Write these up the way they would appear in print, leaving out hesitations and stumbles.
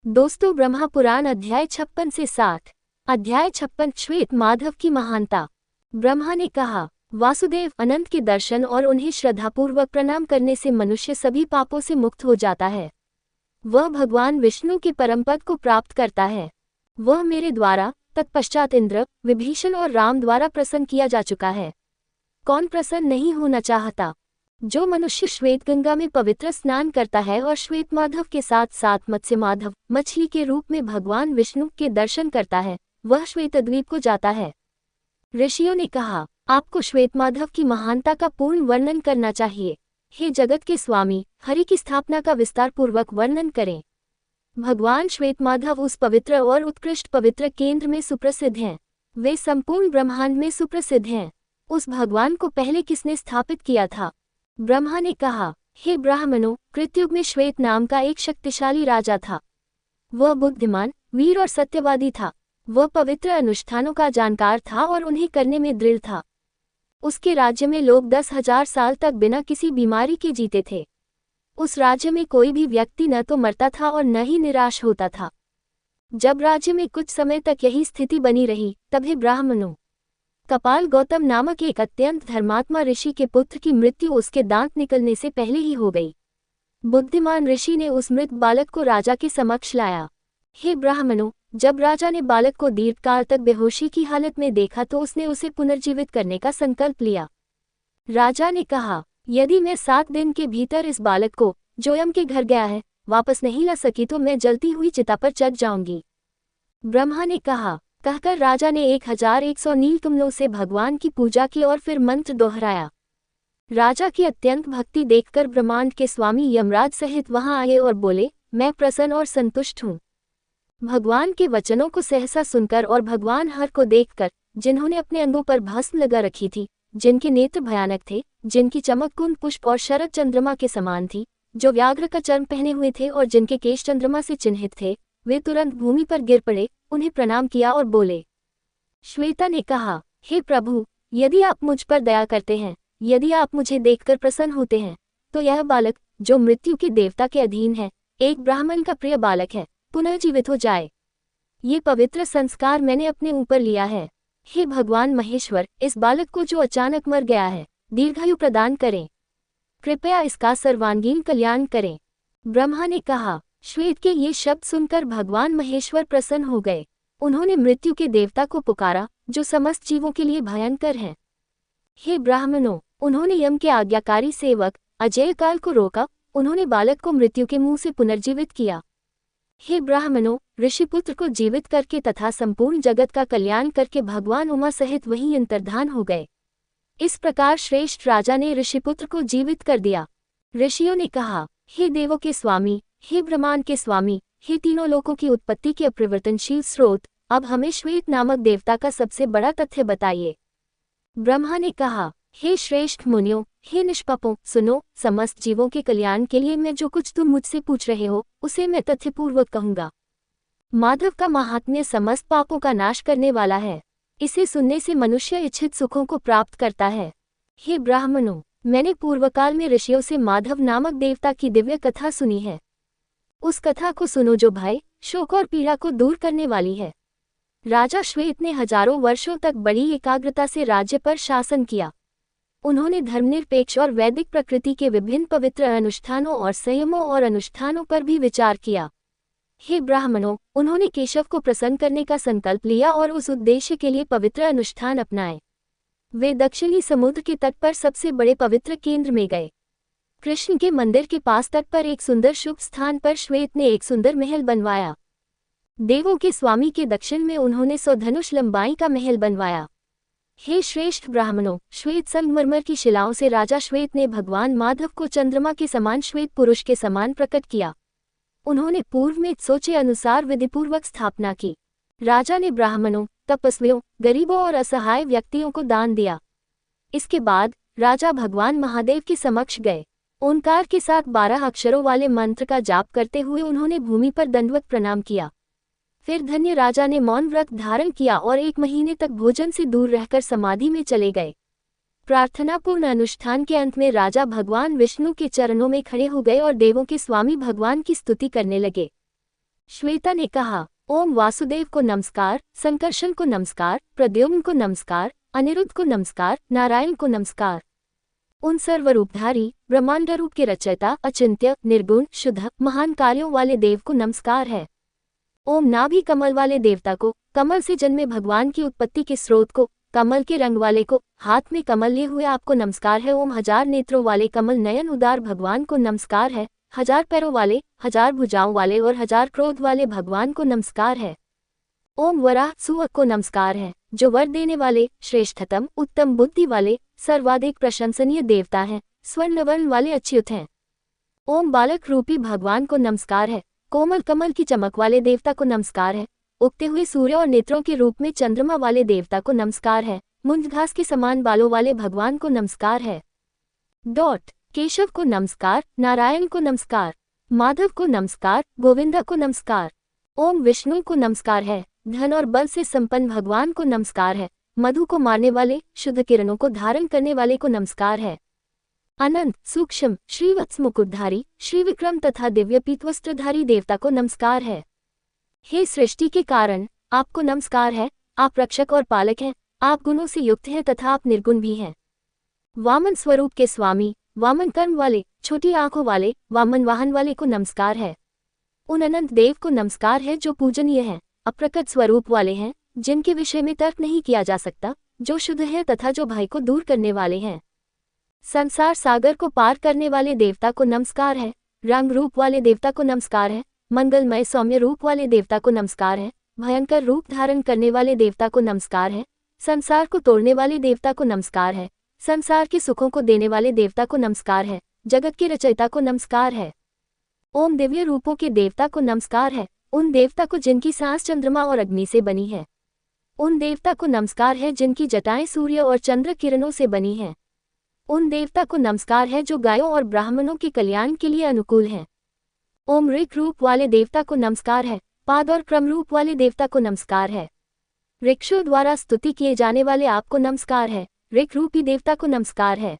दोस्तों, ब्रह्मा पुराण अध्याय 56 से 60। अध्याय 56 श्वेत माधव की महानता। ब्रह्मा ने कहा, वासुदेव, अनंत के दर्शन और उन्हें श्रद्धापूर्वक प्रणाम करने से मनुष्य सभी पापों से मुक्त हो जाता है। वह भगवान विष्णु के परम पद को प्राप्त करता है। वह मेरे द्वारा, तत्पश्चात इंद्र, विभीषण और राम द्वारा प्रसन्न किया जा चुका है। कौन प्रसन्न नहीं होना चाहता? जो मनुष्य श्वेतगंगा में पवित्र स्नान करता है और श्वेत माधव के साथ साथ मत्स्य माधव, मछली के रूप में भगवान विष्णु के दर्शन करता है, वह श्वेतद्वीप को जाता है। ऋषियों ने कहा, आपको श्वेत माधव की महानता का पूर्ण वर्णन करना चाहिए। हे जगत के स्वामी, हरि की स्थापना का विस्तार पूर्वक वर्णन करें। भगवान श्वेत माधव उस पवित्र और उत्कृष्ट पवित्र केंद्र में सुप्रसिद्ध हैं। वे संपूर्ण ब्रह्मांड में सुप्रसिद्ध हैं। उस भगवान को पहले किसने स्थापित किया था? ब्रह्मा ने कहा, हे ब्राह्मणों, कृतयुग में श्वेत नाम का एक शक्तिशाली राजा था। वह बुद्धिमान, वीर और सत्यवादी था। वह पवित्र अनुष्ठानों का जानकार था और उन्हें करने में दृढ़ था। उसके राज्य में लोग 10,000 साल तक बिना किसी बीमारी के जीते थे। उस राज्य में कोई भी व्यक्ति न तो मरता था और न ही निराश होता था। जब राज्य में कुछ समय तक यही स्थिति बनी रही, तब हे ब्राह्मणों, कपाल गौतम नामक एक अत्यंत धर्मात्मा ऋषि के पुत्र की मृत्यु उसके दांत निकलने से पहले ही हो गई। बुद्धिमान ऋषि ने उस मृत बालक को राजा के समक्ष लाया। हे ब्राह्मणों, जब राजा ने बालक को दीर्घकाल तक बेहोशी की हालत में देखा तो उसने उसे पुनर्जीवित करने का संकल्प लिया। राजा ने कहा, यदि मैं 7 दिन के भीतर इस बालक को, जो यम के घर गया है, वापस नहीं ला सकी तो मैं जलती हुई चिता पर चढ़ जाऊंगी। ब्रह्मा ने कहा। कहकर राजा ने 1100 नीलकमलों से भगवान की पूजा की और फिर मंत्र दोहराया। राजा की अत्यंत भक्ति देखकर ब्रह्मांड के स्वामी यमराज सहित वहां आए और बोले, मैं प्रसन्न और संतुष्ट हूँ। भगवान के वचनों को सहसा सुनकर और भगवान हर को देखकर, जिन्होंने अपने अंगों पर भस्म लगा रखी थी, जिनके नेत्र भयानक थे, जिनकी चमक कुंद पुष्प और शरद चंद्रमा के समान थी, जो व्याघ्र का चर्म पहने हुए थे और जिनके केश चंद्रमा से चिन्हित थे, वे तुरंत भूमि पर गिर पड़े, उन्हें प्रणाम किया और बोले। श्वेता ने कहा, हे प्रभु, यदि आप मुझ पर दया करते हैं, यदि आप मुझे देखकर प्रसन्न होते हैं, तो यह बालक, जो मृत्यु के देवता के अधीन है, एक ब्राह्मण का प्रिय बालक है, पुनर्जीवित हो जाए। ये पवित्र संस्कार मैंने अपने ऊपर लिया है। हे भगवान महेश्वर, इस बालक को जो अचानक मर गया है, दीर्घायु प्रदान करें। कृपया इसका सर्वांगीण कल्याण करें। ब्रह्मा ने कहा। श्वेत के ये शब्द सुनकर भगवान महेश्वर प्रसन्न हो गए। उन्होंने मृत्यु के देवता को पुकारा, जो समस्त जीवों के लिए भयंकर हैं। हे ब्राह्मणों, उन्होंने यम के आज्ञाकारी सेवक अजय काल को रोका। उन्होंने बालक को मृत्यु के मुंह से पुनर्जीवित किया। हे ब्राह्मणों, ऋषिपुत्र को जीवित करके तथा संपूर्ण जगत का कल्याण करके भगवान उमा सहित वहीं अंतर्धान हो गए। इस प्रकार श्रेष्ठ राजा ने ऋषिपुत्र को जीवित कर दिया। ऋषियों ने कहा, हे देवों के स्वामी, हे ब्रह्मांड के स्वामी, हे तीनों लोकों की उत्पत्ति के अपरिवर्तनशील स्रोत, अब हमें श्वेत नामक देवता का सबसे बड़ा तथ्य बताइए। ब्रह्मा ने कहा, हे श्रेष्ठ मुनियों, हे निष्पापों, सुनो, समस्त जीवों के कल्याण के लिए मैं जो कुछ तुम मुझसे पूछ रहे हो, उसे मैं तथ्यपूर्वक कहूंगा। माधव का महात्म्य समस्त पापों का नाश करने वाला है। इसे सुनने से मनुष्य इच्छित सुखों को प्राप्त करता है। हे ब्राह्मणों, मैंने पूर्वकाल में ऋषियों से माधव नामक देवता की दिव्य कथा सुनी है। उस कथा को सुनो जो भय, शोक और पीड़ा को दूर करने वाली है। राजा श्वेत ने हजारों वर्षों तक बड़ी एकाग्रता से राज्य पर शासन किया। उन्होंने धर्मनिरपेक्ष और वैदिक प्रकृति के विभिन्न पवित्र अनुष्ठानों और संयमों और अनुष्ठानों पर भी विचार किया। हे ब्राह्मणों, उन्होंने केशव को प्रसन्न करने का संकल्प लिया और उस उद्देश्य के लिए पवित्र अनुष्ठान अपनाए। वे दक्षिणी समुद्र के तट पर सबसे बड़े पवित्र केंद्र में गए। कृष्ण के मंदिर के पास तट पर एक सुंदर शुभ स्थान पर श्वेत ने एक सुंदर महल बनवाया। देवों के स्वामी के दक्षिण में उन्होंने 100 धनुष लंबाई का महल बनवाया। हे श्रेष्ठ ब्राह्मणों, श्वेत संगमरमर की शिलाओं से राजा श्वेत ने भगवान माधव को चंद्रमा के समान श्वेत पुरुष के समान प्रकट किया। उन्होंने पूर्व में सोचे अनुसार विधिपूर्वक स्थापना की। राजा ने ब्राह्मणों, तपस्वियों, गरीबों और असहाय व्यक्तियों को दान दिया। इसके बाद राजा भगवान महादेव के समक्ष गए। ओंकार के साथ 12 अक्षरों वाले मंत्र का जाप करते हुए उन्होंने भूमि पर दंडवत प्रणाम किया। फिर धन्य राजा ने मौन व्रत धारण किया और 1 महीने तक भोजन से दूर रहकर समाधि में चले गए। प्रार्थनापूर्ण अनुष्ठान के अंत में राजा भगवान विष्णु के चरणों में खड़े हो गए और देवों के स्वामी भगवान की स्तुति करने लगे। श्वेता ने कहा, ओम वासुदेव को नमस्कार, संकर्षण को नमस्कार, प्रद्युम्न को नमस्कार, अनिरुद्ध को नमस्कार, नारायण को नमस्कार। उन सर्वरूपधारी ब्रह्मांड रूप के रचयिता, अचिंत्य, निर्गुण, शुद्ध, महान कार्यों वाले देव को नमस्कार है। ओम नाभि कमल वाले देवता को, कमल से जन्मे भगवान की उत्पत्ति के स्रोत को, कमल के रंग वाले को, हाथ में कमल लिए हुए आपको नमस्कार है। ओम हजार नेत्रों वाले कमल नयन उदार भगवान को नमस्कार है। हजार पैरों वाले, हजार भुजाओं वाले और हजार क्रोध वाले भगवान को नमस्कार है। ओम वराह सुअक को नमस्कार है, जो वर देने वाले, श्रेष्ठतम, उत्तम बुद्धि वाले, सर्वाधिक प्रशंसनीय देवता हैं, स्वर्णवर्ण वाले अच्युत हैं। ओम बालक रूपी भगवान को नमस्कार है। कोमल कमल की चमक वाले देवता को नमस्कार है। उगते हुए सूर्य और नेत्रों के रूप में चंद्रमा वाले देवता को नमस्कार है। मुंज घास के समान बालों वाले भगवान को नमस्कार है। केशव को नमस्कार, नारायण को नमस्कार, माधव को नमस्कार, गोविंदा को नमस्कार। ओम विष्णु को नमस्कार है। धन और बल से संपन्न भगवान को नमस्कार है। मधु को मारने वाले, शुद्ध किरणों को धारण करने वाले को नमस्कार है। अनंत, सूक्ष्म, श्रीवत्स मुकुटधारी, श्री विक्रम तथा दिव्य पीतवस्त्रधारी देवता को नमस्कार है। हे सृष्टि के कारण, आपको नमस्कार है। आप रक्षक और पालक हैं, आप गुणों से युक्त हैं तथा आप निर्गुण भी हैं। वामन स्वरूप के स्वामी, वामन कर्म वाले, छोटी आंखों वाले, वामन वाहन वाले को नमस्कार है। उन अनंत देव को नमस्कार है जो पूजनीय हैं, अप्रकट स्वरूप वाले हैं, जिनके विषय में तर्क नहीं किया जा सकता, जो शुद्ध है तथा जो भय को दूर करने वाले हैं। संसार सागर को पार करने वाले देवता को नमस्कार है। रंग रूप वाले देवता को नमस्कार है। मंगलमय सौम्य रूप वाले देवता को नमस्कार है। भयंकर रूप धारण करने वाले देवता को नमस्कार है। संसार को तोड़ने वाले देवता को नमस्कार है। संसार के सुखों को देने वाले देवता को नमस्कार है। जगत के रचयिता को नमस्कार है। ओम दिव्य रूपों के देवता को नमस्कार है। उन देवता को जिनकी सांस चंद्रमा और अग्नि से बनी है। उन देवता को नमस्कार है जिनकी जटाएं सूर्य और चंद्र किरणों से बनी हैं। उन देवता को नमस्कार है जो गायों और ब्राह्मणों के कल्याण के लिए अनुकूल हैं। ओम ऋक रूप वाले देवता को नमस्कार है। पाद और क्रम रूप वाले देवता को नमस्कार है। ऋक्षों द्वारा स्तुति किए जाने वाले आपको नमस्कार है। ऋक रूपी देवता को नमस्कार है।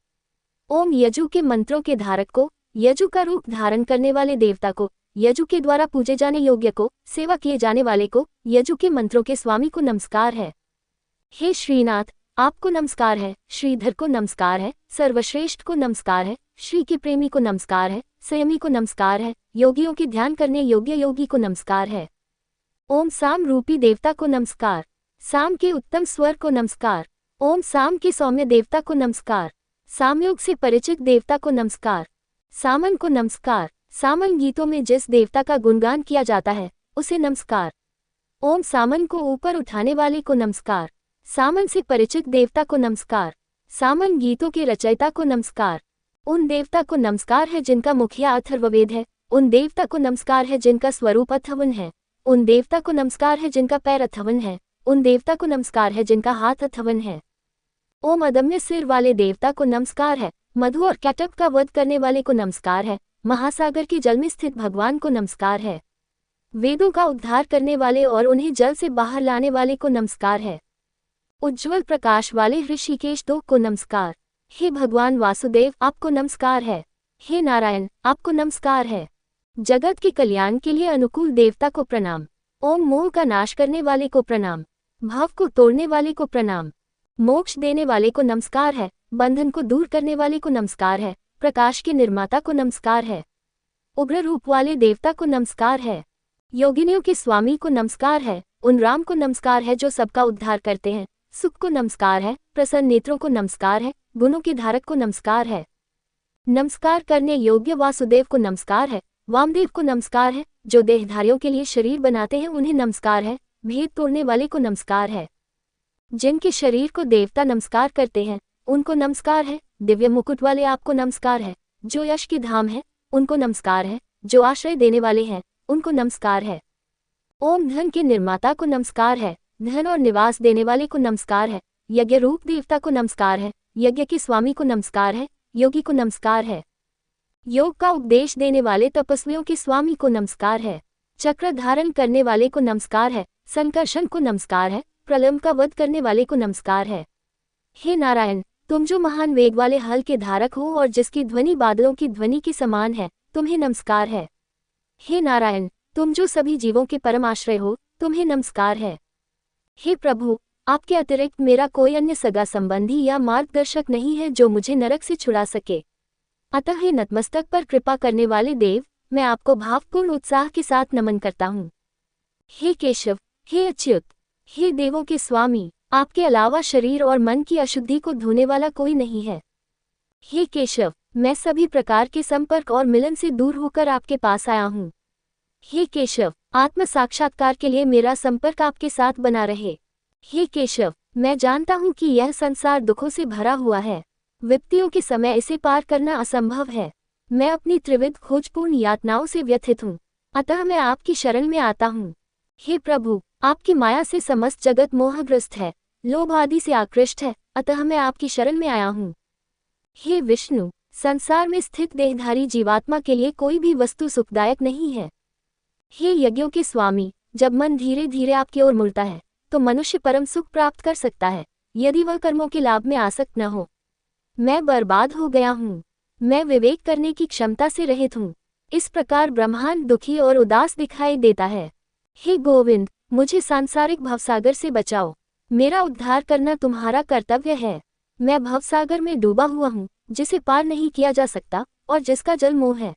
ओम यजु के मंत्रों के धारक को, यजु का रूप धारण करने वाले देवता को, यजु के द्वारा पूजे जाने योग्य को, सेवा किए जाने वाले को, यजु के मंत्रों के स्वामी को नमस्कार है। हे श्रीनाथ, आपको नमस्कार है। श्रीधर को नमस्कार है। सर्वश्रेष्ठ को नमस्कार है। श्री के प्रेमी को नमस्कार है। संयमी को नमस्कार है। योगियों के ध्यान करने योग्य योगी को नमस्कार है। ओम साम रूपी देवता को नमस्कार। साम के उत्तम स्वर को नमस्कार। ओम साम के सौम्य देवता को नमस्कार। सामयोग से परिचित देवता को नमस्कार। सामन को नमस्कार। सामन गीतों में जिस देवता का गुणगान किया जाता है उसे नमस्कार। ओम सामन को ऊपर उठाने वाले को नमस्कार। सामन से परिचित देवता को नमस्कार। सामन गीतों के रचयिता को नमस्कार। उन देवता को नमस्कार है जिनका मुखिया अथर्ववेद है। उन देवता को नमस्कार है जिनका स्वरूप अथवन है। उन देवता को नमस्कार है जिनका पैर अथवन है। उन देवता को नमस्कार है जिनका हाथ अथवन है। ओम अदम्य सिर वाले देवता को नमस्कार है। मधु और कैटअप का वध करने वाले को नमस्कार है। महासागर के जल में स्थित भगवान को नमस्कार है। वेदों का उद्धार करने वाले और उन्हें जल से बाहर लाने वाले को नमस्कार है। उज्ज्वल प्रकाश वाले ऋषिकेश दो को नमस्कार। हे भगवान वासुदेव, आपको नमस्कार है। हे नारायण, आपको नमस्कार है। जगत के कल्याण के लिए अनुकूल देवता को प्रणाम। ओम मोह का नाश करने वाले को प्रणाम। भाव को तोड़ने वाले को प्रणाम। मोक्ष देने वाले को नमस्कार है। बंधन को दूर करने वाले को नमस्कार है। प्रकाश के निर्माता को नमस्कार है। उग्र रूप वाले देवता को नमस्कार है। योगिनियों के स्वामी को नमस्कार है। उन राम को नमस्कार है जो सबका उद्धार करते हैं। सुख को नमस्कार है। प्रसन्न नेत्रों को नमस्कार है। गुणों के धारक को नमस्कार है। नमस्कार करने योग्य वासुदेव को नमस्कार है। वामदेव को नमस्कार है। जो देहधारियों के लिए शरीर बनाते हैं उन्हें नमस्कार है। भेद तोड़ने वाले को नमस्कार है। जिनके शरीर को देवता नमस्कार करते हैं उनको नमस्कार है। दिव्य मुकुट वाले आपको नमस्कार है। जो यश के धाम है उनको नमस्कार है। जो आश्रय देने वाले हैं उनको नमस्कार है। ओम धन के निर्माता को नमस्कार है। धन और निवास देने वाले को नमस्कार है। यज्ञ रूप देवता को नमस्कार है। यज्ञ के स्वामी को नमस्कार है। योगी को नमस्कार है। योग का उपदेश देने वाले तपस्वियों के स्वामी को नमस्कार है। चक्र धारण करने वाले को नमस्कार है। संकर्षण को नमस्कार है। प्रलंब का वध करने वाले को नमस्कार है। हे नारायण, तुम जो महान वेग वाले हल के धारक हो और जिसकी ध्वनि बादलों की ध्वनि के समान है, तुम्हें नमस्कार है। हे नारायण, तुम जो सभी जीवों के परम आश्रय हो, तुम्हें नमस्कार है। हे प्रभु, आपके अतिरिक्त मेरा कोई अन्य सगा संबंधी या मार्गदर्शक नहीं है जो मुझे नरक से छुड़ा सके। अतः हे नतमस्तक पर कृपा करने वाले देव, मैं आपको भावपूर्ण उत्साह के साथ नमन करता हूँ। हे केशव, हे अच्युत, हे देवों के स्वामी, आपके अलावा शरीर और मन की अशुद्धि को धोने वाला कोई नहीं है। हे केशव, मैं सभी प्रकार के संपर्क और मिलन से दूर होकर आपके पास आया हूँ। हे केशव, आत्म साक्षात्कार के लिए मेरा संपर्क आपके साथ बना रहे। हे केशव, मैं जानता हूँ कि यह संसार दुखों से भरा हुआ है। विपत्तियों के समय इसे पार करना असंभव है। मैं अपनी त्रिविध खोजपूर्ण यातनाओं से व्यथित हूँ, अतः मैं आपकी शरण में आता हूँ। हे प्रभु, आपकी माया से समस्त जगत मोहग्रस्त है, लोभ आदि से आकृष्ट है, अतः मैं आपकी शरण में आया हूँ। हे विष्णु, संसार में स्थित देहधारी जीवात्मा के लिए कोई भी वस्तु सुखदायक नहीं है। हे यज्ञों के स्वामी, जब मन धीरे धीरे आपकी ओर मुड़ता है तो मनुष्य परम सुख प्राप्त कर सकता है, यदि वह कर्मों के लाभ में आसक्त न हो। मैं बर्बाद हो गया हूँ, मैं विवेक करने की क्षमता से रहित हूँ। इस प्रकार ब्रह्मांड दुखी और उदास दिखाई देता है। हे गोविंद, मुझे सांसारिक भवसागर से बचाओ। मेरा उद्धार करना तुम्हारा कर्तव्य है। मैं भवसागर में डूबा हुआ हूँ, जिसे पार नहीं किया जा सकता और जिसका जल मोह है।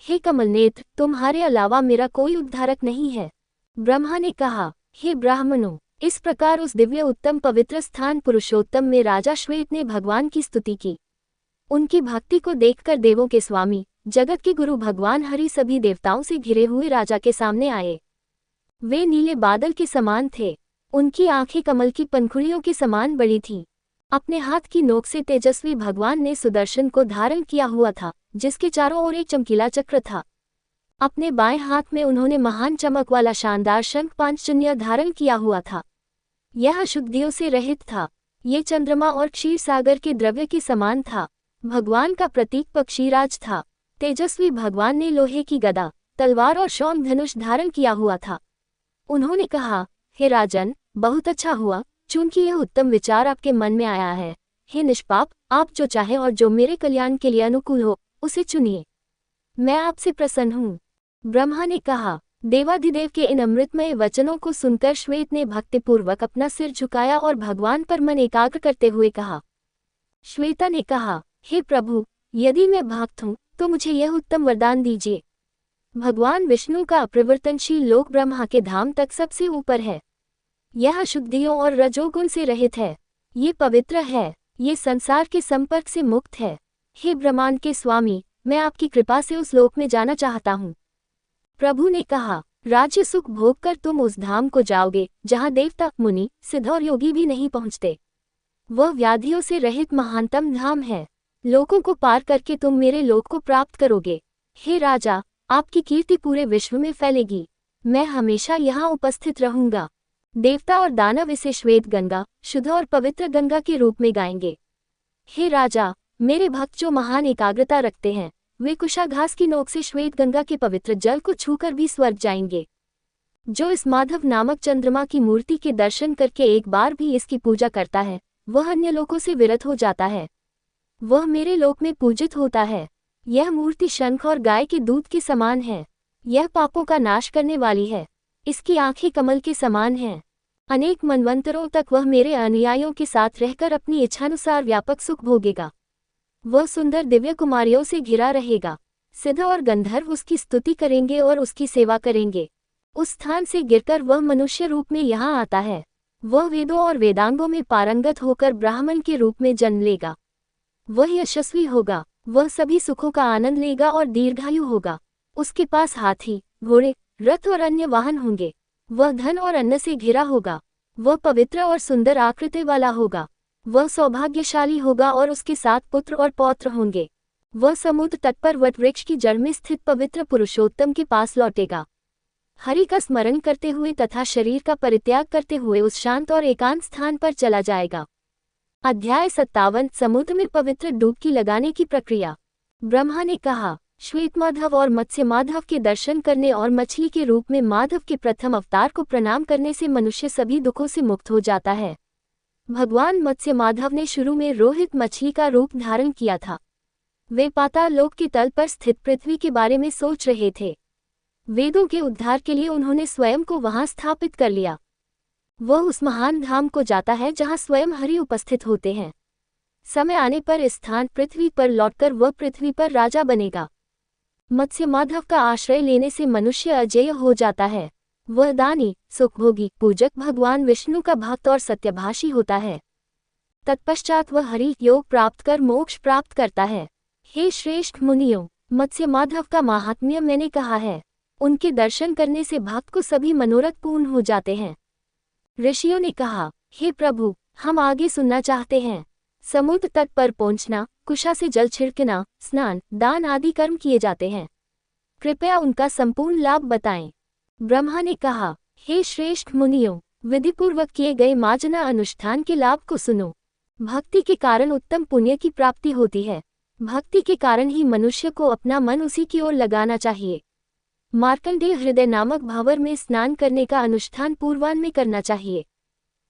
हे कमलनेत्र, तुम्हारे अलावा मेरा कोई उद्धारक नहीं है। ब्रह्मा ने कहा, हे ब्राह्मणों, इस प्रकार उस दिव्य उत्तम पवित्र स्थान पुरुषोत्तम में राजा श्वेत ने भगवान की स्तुति की। उनकी भक्ति को देखकर देवों के स्वामी, जगत के गुरु भगवान हरि सभी देवताओं से घिरे हुए राजा के सामने आए। वे नीले बादल के समान थे। उनकी आंखें कमल की पंखुड़ियों के समान बड़ी थीं। अपने हाथ की नोक से तेजस्वी भगवान ने सुदर्शन को धारण किया हुआ था, जिसके चारों ओर एक चमकीला चक्र था। अपने बाएं हाथ में उन्होंने महान चमक वाला शानदार शंख पांचजन्य धारण किया हुआ था। यह अशुद्धियों से रहित था। ये चंद्रमा और क्षीर सागर के द्रव्य के समान था। भगवान का प्रतीक पक्षीराज था। तेजस्वी भगवान ने लोहे की गदा, तलवार और शौम धनुष धारण किया हुआ था। उन्होंने कहा, हे राजन, बहुत अच्छा हुआ, चूंकि यह उत्तम विचार आपके मन में आया है। हे निष्पाप, आप जो चाहे और जो मेरे कल्याण के लिए अनुकूल हो, उसे चुनिए। मैं आपसे प्रसन्न हूँ। ब्रह्मा ने कहा। देवाधिदेव के इन अमृतमय वचनों को सुनकर श्वेत ने भक्तिपूर्वक अपना सिर झुकाया और भगवान पर मन एकाग्र करते हुए कहा। श्वेता ने कहा, हे प्रभु, यदि मैं भक्त हूँ तो मुझे यह उत्तम वरदान दीजिए। भगवान विष्णु का अप्रवर्तनशील लोक ब्रह्मा के धाम तक सबसे ऊपर है। यह अशुद्धियों और रजोगुण से रहित है। ये पवित्र है। ये संसार के संपर्क से मुक्त है। हे ब्रह्मांड के स्वामी, मैं आपकी कृपा से उस लोक में जाना चाहता हूँ। प्रभु ने कहा, राज्य सुख भोग कर तुम उस धाम को जाओगे जहाँ देवता, मुनि, सिद्ध और योगी भी नहीं पहुँचते। वह व्याधियों से रहित महानतम धाम है। लोकों को पार करके तुम मेरे लोक को प्राप्त करोगे। हे राजा, आपकी कीर्ति पूरे विश्व में फैलेगी। मैं हमेशा यहाँ उपस्थित रहूंगा। देवता और दानव इसे श्वेत गंगा, शुद्ध और पवित्र गंगा के रूप में गाएंगे। हे राजा, मेरे भक्त जो महान एकाग्रता रखते हैं, वे कुशाघास की नोक से श्वेत गंगा के पवित्र जल को छूकर भी स्वर्ग जाएंगे। जो इस माधव नामक चंद्रमा की मूर्ति के दर्शन करके एक बार भी इसकी पूजा करता है, वह अन्य लोकों से विरत हो जाता है। वह मेरे लोक में पूजित होता है। यह मूर्ति शंख और गाय के दूध के समान है। यह पापों का नाश करने वाली है। इसकी आंखें कमल के समान हैं। अनेक मनवंतरों तक वह मेरे अनुयायियों के साथ रहकर अपनी इच्छानुसार व्यापक सुख भोगेगा। वह सुंदर दिव्य कुमारियों से घिरा रहेगा। सिद्ध और गंधर्व उसकी स्तुति करेंगे और उसकी सेवा करेंगे। उस स्थान से गिरकर वह मनुष्य रूप में यहाँ आता है। वह वेदों और वेदांगों में पारंगत होकर ब्राह्मण के रूप में जन्म लेगा। वह यशस्वी होगा। वह सभी सुखों का आनंद लेगा और दीर्घायु होगा। उसके पास हाथी, घोड़े, रथ और अन्य वाहन होंगे। वह धन और अन्न से घिरा होगा। वह पवित्र और सुंदर आकृति वाला होगा। वह सौभाग्यशाली होगा और उसके 7 पुत्र और पौत्र होंगे। वह समुद्र तट पर वटवृक्ष की जड़ में स्थित पवित्र पुरुषोत्तम के पास लौटेगा। हरि का स्मरण करते हुए तथा शरीर का परित्याग करते हुए उस शांत और एकांत स्थान पर चला जाएगा। अध्याय 57 समुद्र में पवित्र डुबकी लगाने की प्रक्रिया। ब्रह्मा ने कहा, श्वेत माधव और मत्स्य माधव के दर्शन करने और मछली के रूप में माधव के प्रथम अवतार को प्रणाम करने से मनुष्य सभी दुखों से मुक्त हो जाता है। भगवान मत्स्य माधव ने शुरू में रोहित मछली का रूप धारण किया था। वे पाताल लोक के तल पर स्थित पृथ्वी के बारे में सोच रहे थे। वेदों के उद्धार के लिए उन्होंने स्वयं को वहां स्थापित कर लिया। वह उस महान धाम को जाता है जहां स्वयं हरि उपस्थित होते हैं। समय आने पर इस स्थान पृथ्वी पर लौटकर वह पृथ्वी पर राजा बनेगा। मत्स्य माधव का आश्रय लेने से मनुष्य अजेय हो जाता है। वह दानी, सुखभोगी, पूजक, भगवान विष्णु का भक्त और सत्यभाषी होता है। तत्पश्चात वह हरि योग प्राप्त कर मोक्ष प्राप्त करता है। हे श्रेष्ठ मुनियों, मत्स्य माधव का महात्म्य मैंने कहा है। उनके दर्शन करने से भक्त को सभी मनोरथ पूर्ण हो जाते हैं। ऋषियों ने कहा, हे प्रभु, हम आगे सुनना चाहते हैं। समुद्र तट पर पहुंचना, कुशा से जल छिड़कना, स्नान, दान आदि कर्म किए जाते हैं। कृपया उनका संपूर्ण लाभ बताएं। ब्रह्मा ने कहा, हे श्रेष्ठ मुनियों, विधिपूर्वक किए गए मार्जना अनुष्ठान के लाभ को सुनो। भक्ति के कारण उत्तम पुण्य की प्राप्ति होती है। भक्ति के कारण ही मनुष्य को अपना मन उसी की ओर लगाना चाहिए। मार्कंडेय हृदय नामक भंवर में स्नान करने का अनुष्ठान पूर्वाह्न में करना चाहिए।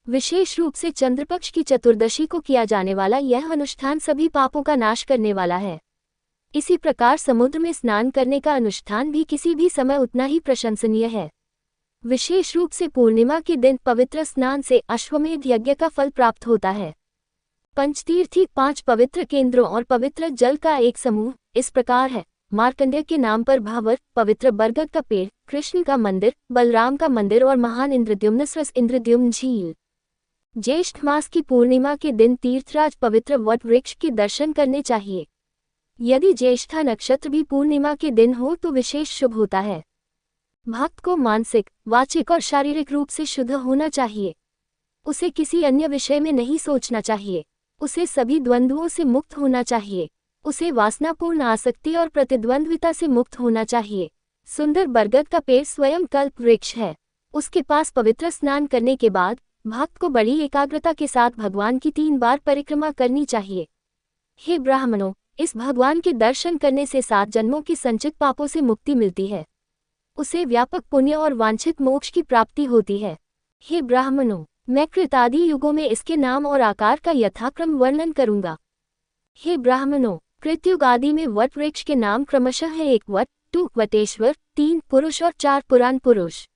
विशेष रूप से चंद्रपक्ष की चतुर्दशी को किया जाने वाला यह अनुष्ठान सभी पापों का नाश करने वाला है। इसी प्रकार समुद्र में स्नान करने का अनुष्ठान भी किसी भी समय उतना ही प्रशंसनीय है। विशेष रूप से पूर्णिमा के दिन पवित्र स्नान से अश्वमेध यज्ञ का फल प्राप्त होता है। पंचतीर्थी 5 पवित्र केंद्रों और पवित्र जल का एक समूह इस प्रकार है। मार्कंडेय के नाम पर भंवर, पवित्र बरगद का पेड़, कृष्ण का मंदिर, बलराम का मंदिर और महान इंद्रद्युम्न सरस इंद्रद्युम्न झील। ज्येष्ठ मास की पूर्णिमा के दिन तीर्थराज पवित्र वट वृक्ष के दर्शन करने चाहिए। यदि ज्येष्ठा नक्षत्र भी पूर्णिमा के दिन हो तो विशेष शुभ होता है। भक्त को मानसिक, वाचिक और शारीरिक रूप से शुद्ध होना चाहिए। उसे किसी अन्य विषय में नहीं सोचना चाहिए। उसे सभी द्वंद्वों से मुक्त होना चाहिए। उसे वासनापूर्ण आसक्ति और प्रतिद्वंद्विता से मुक्त होना चाहिए। सुंदर बरगद का पेड़ स्वयं कल्प वृक्ष है। उसके पास पवित्र स्नान करने के बाद भक्त को बड़ी एकाग्रता के साथ भगवान की 3 बार परिक्रमा करनी चाहिए। हे ब्राह्मणों, इस भगवान के दर्शन करने से 7 जन्मों की संचित पापों से मुक्ति मिलती है। उसे व्यापक पुण्य और वांछित मोक्ष की प्राप्ति होती है। हे ब्राह्मणों, मैं कृत आदि युगों में इसके नाम और आकार का यथाक्रम वर्णन करूंगा। हे ब्राह्मणों, कृतयुग आदि में वट वृक्ष के नाम क्रमशः है 1 वट, 2 वटेश्वर, 3 पुरुष और 4 पुराण पुरुष।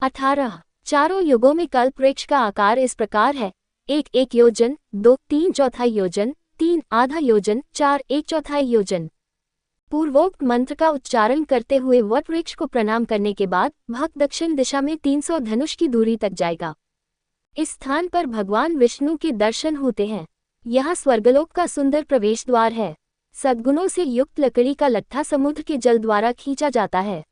18 चारों युगों में कल्प वृक्ष का आकार इस प्रकार है: 1 योजन, 2 3 चौथाई योजन, 3 आधा योजन, 4 1 चौथाई योजन। पूर्वोक्त मंत्र का उच्चारण करते हुए वट वृक्ष को प्रणाम करने के बाद भक्त दक्षिण दिशा में 300 धनुष की दूरी तक जाएगा। इस स्थान पर भगवान विष्णु के दर्शन होते हैं। यहाँ स्वर्गलोक का सुंदर प्रवेश द्वार है। सद्गुणों से युक्त लकड़ी का लट्ठा समुद्र के जल द्वारा खींचा जाता है।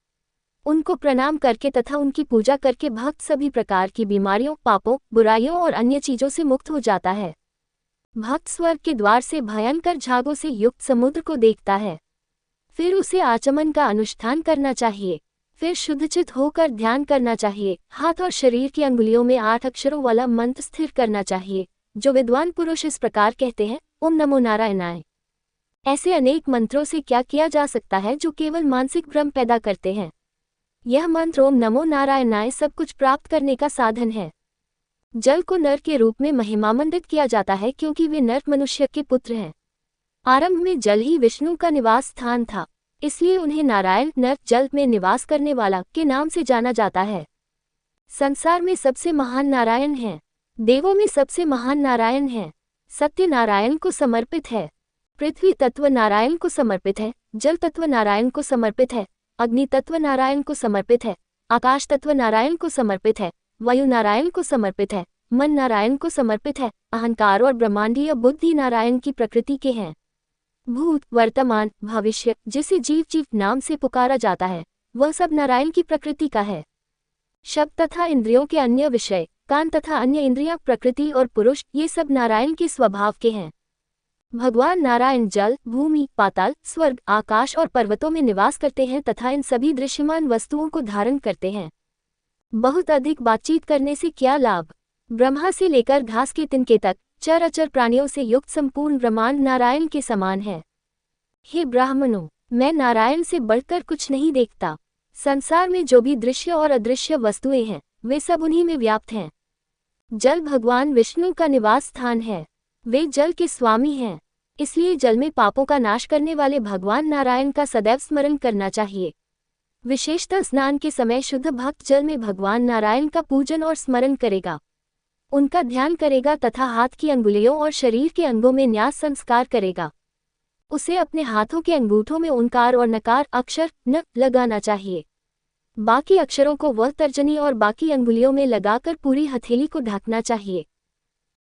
उनको प्रणाम करके तथा उनकी पूजा करके भक्त सभी प्रकार की बीमारियों, पापों, बुराइयों और अन्य चीजों से मुक्त हो जाता है। भक्त स्वर्ग के द्वार से भयंकर झागों से युक्त समुद्र को देखता है। फिर उसे आचमन का अनुष्ठान करना चाहिए। फिर शुद्धचित होकर ध्यान करना चाहिए। हाथ और शरीर की अंगुलियों में 8 अक्षरों वाला मंत्र स्थिर करना चाहिए, जो विद्वान पुरुष इस प्रकार कहते हैं: ओम नमो नारायणाय। ऐसे अनेक मंत्रों से क्या किया जा सकता है जो केवल मानसिक भ्रम पैदा करते हैं। यह मंत्र ओम नमो नारायणाय सब कुछ प्राप्त करने का साधन है। जल को नर के रूप में महिमामंडित किया जाता है क्योंकि वे नर मनुष्य के पुत्र हैं। आरंभ में जल ही विष्णु का निवास स्थान था, इसलिए उन्हें नारायण, नर, जल में निवास करने वाला के नाम से जाना जाता है। संसार में सबसे महान नारायण हैं। देवों में सबसे महान नारायण हैं। सत्य नारायण को समर्पित है। पृथ्वी तत्व नारायण को समर्पित है। जल तत्व नारायण को समर्पित है। अग्नि तत्व नारायण को समर्पित है। आकाश तत्व नारायण को समर्पित है। वायु नारायण को समर्पित है। मन नारायण को समर्पित है। अहंकार और ब्रह्मांडीय बुद्धि नारायण की प्रकृति के हैं। भूत, वर्तमान, भविष्य जिसे जीव जीव नाम से पुकारा जाता है, वह सब नारायण की प्रकृति का है। शब्द तथा इंद्रियों के अन्य विषय, कान तथा अन्य इंद्रियां, प्रकृति और पुरुष, ये सब नारायण के स्वभाव के हैं। भगवान नारायण जल, भूमि, पाताल, स्वर्ग, आकाश और पर्वतों में निवास करते हैं तथा इन सभी दृश्यमान वस्तुओं को धारण करते हैं। बहुत अधिक बातचीत करने से क्या लाभ? ब्रह्मा से लेकर घास के तिनके तक चर अचर प्राणियों से युक्त संपूर्ण ब्रह्मांड नारायण के समान है। हे ब्राह्मणों, मैं नारायण से बढ़कर कुछ नहीं देखता। संसार में जो भी दृश्य और अदृश्य वस्तुएं हैं, वे सब उन्हीं में व्याप्त हैं। जल भगवान विष्णु का निवास स्थान है। वे जल के स्वामी हैं, इसलिए जल में पापों का नाश करने वाले भगवान नारायण का सदैव स्मरण करना चाहिए। विशेषतः स्नान के समय शुद्ध भक्त जल में भगवान नारायण का पूजन और स्मरण करेगा, उनका ध्यान करेगा तथा हाथ की अंगुलियों और शरीर के अंगों में न्यास संस्कार करेगा। उसे अपने हाथों के अंगूठों में ओंकार और नकार अक्षर न लगाना चाहिए। बाकी अक्षरों को वह तर्जनी और बाकी अंगुलियों में लगाकर पूरी हथेली को ढकना चाहिए।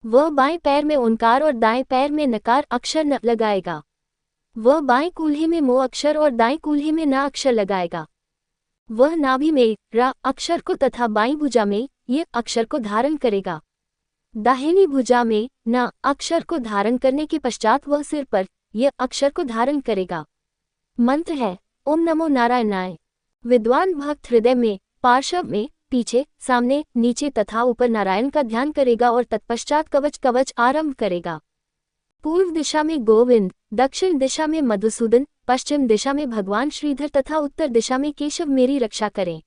वह बाएं पैर में ओंकार और दाएं पैर में नकार अक्षर न लगाएगा। वह बाएं कूल्हे में मो अक्षर और दाएं कूल्हे में ना अक्षर लगाएगा। वह नाभि में रा अक्षर को तथा बाईं भुजा में ये अक्षर को धारण करेगा। दाहिनी भुजा में न अक्षर को धारण करने के पश्चात वह सिर पर यह अक्षर को धारण करेगा। मंत्र है ओम नमो नारायणाय। विद्वान भक्त हृदय में, पार्श्व में, पीछे, सामने, नीचे तथा ऊपर नारायण का ध्यान करेगा और तत्पश्चात कवच आरंभ करेगा। पूर्व दिशा में गोविंद, दक्षिण दिशा में मधुसूदन, पश्चिम दिशा में भगवान श्रीधर तथा उत्तर दिशा में केशव मेरी रक्षा करें।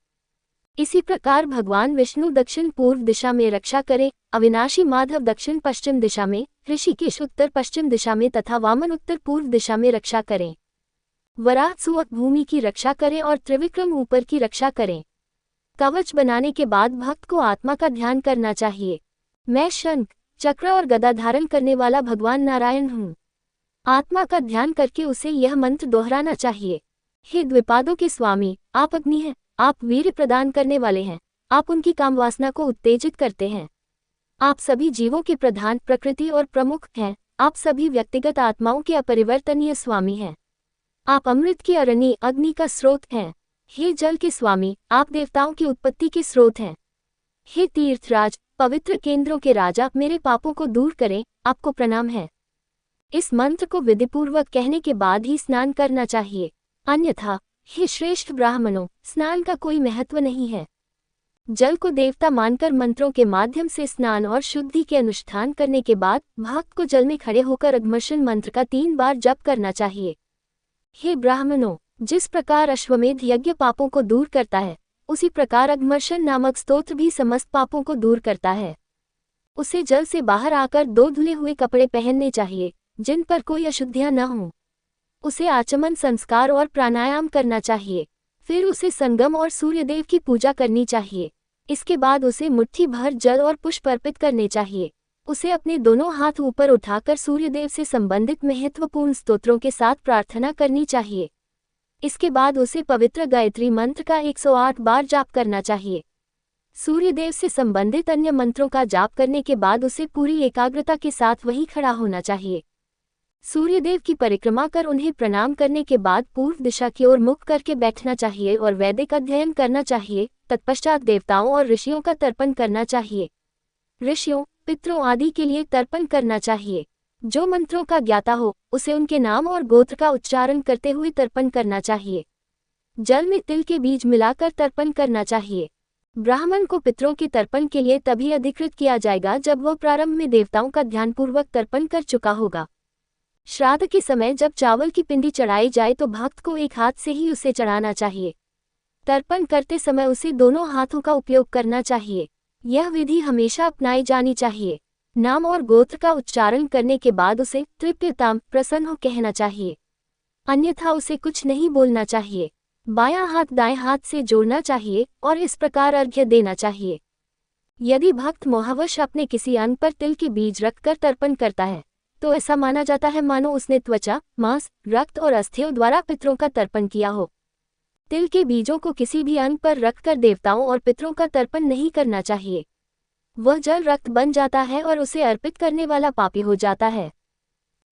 इसी प्रकार भगवान विष्णु दक्षिण पूर्व दिशा में रक्षा करें, अविनाशी माधव दक्षिण पश्चिम दिशा में, ऋषिकेश उत्तर पश्चिम दिशा में तथा वामन उत्तर पूर्व दिशा में रक्षा करें। वराह सुवक भूमि की रक्षा करें और त्रिविक्रम ऊपर की रक्षा करें। कवच बनाने के बाद भक्त को आत्मा का ध्यान करना चाहिए। मैं शंख, चक्र और गदा धारण करने वाला भगवान नारायण हूँ। आत्मा का ध्यान करके उसे यह मंत्र दोहराना चाहिए। हे द्विपादों के स्वामी, आप अग्नि हैं, आप वीर्य प्रदान करने वाले हैं, आप उनकी कामवासना को उत्तेजित करते हैं। आप सभी जीवों के प्रधान, प्रकृति और प्रमुख हैं। आप सभी व्यक्तिगत आत्माओं के अपरिवर्तनीय स्वामी हैं। आप अमृत की अरणी अग्नि का स्रोत हैं। हे जल के स्वामी, आप देवताओं की उत्पत्ति के स्रोत हैं। हे तीर्थराज, पवित्र केंद्रों के राजा, मेरे पापों को दूर करें, आपको प्रणाम है। इस मंत्र को विधिपूर्वक कहने के बाद ही स्नान करना चाहिए, अन्यथा हे श्रेष्ठ ब्राह्मणों, स्नान का कोई महत्व नहीं है। जल को देवता मानकर मंत्रों के माध्यम से स्नान और शुद्धि के अनुष्ठान करने के बाद भक्त को जल में खड़े होकर अघमर्षण मंत्र का 3 बार जप करना चाहिए। हे ब्राह्मणों, जिस प्रकार अश्वमेध यज्ञ पापों को दूर करता है, उसी प्रकार अघमर्षण नामक स्तोत्र भी समस्त पापों को दूर करता है। उसे जल से बाहर आकर 2 धुले हुए कपड़े पहनने चाहिए, जिन पर कोई अशुद्धियां न हों। उसे आचमन संस्कार और प्राणायाम करना चाहिए। फिर उसे संगम और सूर्यदेव की पूजा करनी चाहिए। इसके बाद उसे मुट्ठी भर जल और पुष्प अर्पित करने चाहिए। उसे अपने दोनों हाथ ऊपर उठाकर सूर्यदेव से संबंधित महत्वपूर्ण स्तोत्रों के साथ प्रार्थना करनी चाहिए। इसके बाद उसे पवित्र गायत्री मंत्र का 108 बार जाप करना चाहिए। सूर्यदेव से संबंधित अन्य मंत्रों का जाप करने के बाद उसे पूरी एकाग्रता के साथ वहीं खड़ा होना चाहिए। सूर्यदेव की परिक्रमा कर उन्हें प्रणाम करने के बाद पूर्व दिशा की ओर मुख करके बैठना चाहिए और वैदिक अध्ययन करना चाहिए। तत्पश्चात देवताओं और ऋषियों का तर्पण करना चाहिए। ऋषियों, पितरों आदि के लिए तर्पण करना चाहिए। जो मंत्रों का ज्ञाता हो, उसे उनके नाम और गोत्र का उच्चारण करते हुए तर्पण करना चाहिए। जल में तिल के बीज मिलाकर तर्पण करना चाहिए। ब्राह्मण को पितरों के तर्पण के लिए तभी अधिकृत किया जाएगा जब वह प्रारंभ में देवताओं का ध्यानपूर्वक तर्पण कर चुका होगा। श्राद्ध के समय जब चावल की पिंडी चढ़ाई जाए तो भक्त को एक हाथ से ही उसे चढ़ाना चाहिए। तर्पण करते समय उसे दोनों हाथों का उपयोग करना चाहिए। यह विधि हमेशा अपनाई जानी चाहिए। नाम और गोत्र का उच्चारण करने के बाद उसे तृप्यताम प्रसन्न हो कहना चाहिए, अन्यथा उसे कुछ नहीं बोलना चाहिए। बायां हाथ दाएं हाथ से जोड़ना चाहिए और इस प्रकार अर्घ्य देना चाहिए। यदि भक्त मोहवश अपने किसी अंग पर तिल के बीज रखकर तर्पण करता है तो ऐसा माना जाता है मानो उसने त्वचा, मांस, रक्त और अस्थियों द्वारा पितरों का तर्पण किया हो। तिल के बीजों को किसी भी अंग पर रखकर देवताओं और पितरों का तर्पण नहीं करना चाहिए। वह जल रक्त बन जाता है और उसे अर्पित करने वाला पापी हो जाता है।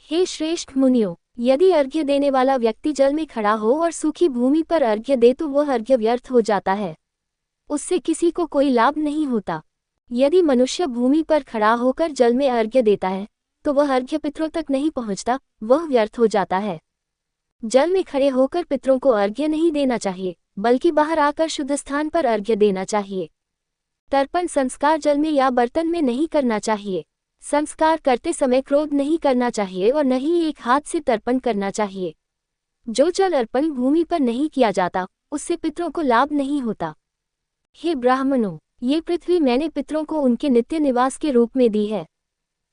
हे श्रेष्ठ मुनियों, यदि अर्घ्य देने वाला व्यक्ति जल में खड़ा हो और सूखी भूमि पर अर्घ्य दे तो वह अर्घ्य व्यर्थ हो जाता है, उससे किसी को कोई लाभ नहीं होता। यदि मनुष्य भूमि पर खड़ा होकर जल में अर्घ्य देता है तो वह अर्घ्य पितरों तक नहीं पहुंचता, वह व्यर्थ हो जाता है। जल में खड़े होकर पितरों को अर्घ्य नहीं देना चाहिए, बल्कि बाहर आकर शुद्ध स्थान पर अर्घ्य देना चाहिए। तर्पण संस्कार जल में या बर्तन में नहीं करना चाहिए। संस्कार करते समय क्रोध नहीं करना चाहिए और न ही एक हाथ से तर्पण करना चाहिए। जो जल अर्पण भूमि पर नहीं किया जाता, उससे पितरों को लाभ नहीं होता। हे ब्राह्मणों, ये पृथ्वी मैंने पितरों को उनके नित्य निवास के रूप में दी है,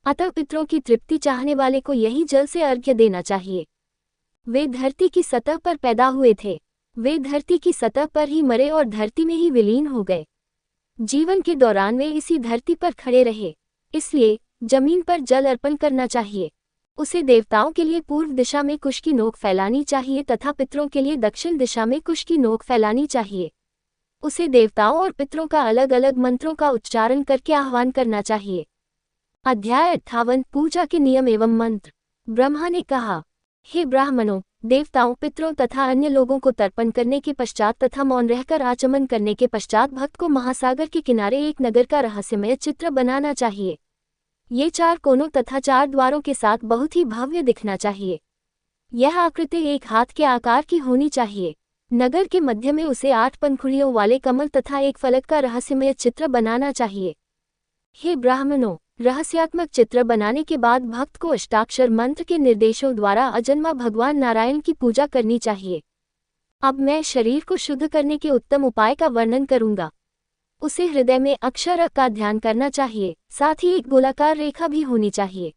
अतः पितरों की तृप्ति चाहने वाले को यही जल से अर्घ्य देना चाहिए। वे धरती की सतह पर पैदा हुए थे, वे धरती की सतह पर ही मरे और धरती में ही विलीन हो गए। जीवन के दौरान वे इसी धरती पर खड़े रहे। इसलिए जमीन पर जल अर्पण करना चाहिए। उसे देवताओं के लिए पूर्व दिशा में कुश की नोक फैलानी चाहिए तथा पितरों के लिए दक्षिण दिशा में कुश की नोक फैलानी चाहिए। उसे देवताओं और पितरों का अलग अलग मंत्रों का उच्चारण करके आह्वान करना चाहिए। अध्याय 58 पूजा के नियम एवं मंत्र। ब्रह्मा ने कहा, हे ब्राह्मणों, देवताओं, पितरों तथा अन्य लोगों को तर्पण करने के पश्चात तथा मौन रहकर आचमन करने के पश्चात भक्त को महासागर के किनारे एक नगर का रहस्यमय चित्र बनाना चाहिए। ये 4 कोनों तथा 4 द्वारों के साथ बहुत ही भव्य दिखना चाहिए। यह आकृति एक हाथ के आकार की होनी चाहिए। नगर के मध्य में उसे 8 पंखुड़ियों वाले कमल तथा एक फलक का रहस्यमय चित्र बनाना चाहिए। हे ब्राह्मणों, रहस्यात्मक चित्र बनाने के बाद भक्त को अष्टाक्षर मंत्र के निर्देशों द्वारा अजन्मा भगवान नारायण की पूजा करनी चाहिए। अब मैं शरीर को शुद्ध करने के उत्तम उपाय का वर्णन करूंगा। उसे हृदय में अक्षर का ध्यान करना चाहिए, साथ ही एक गोलाकार रेखा भी होनी चाहिए।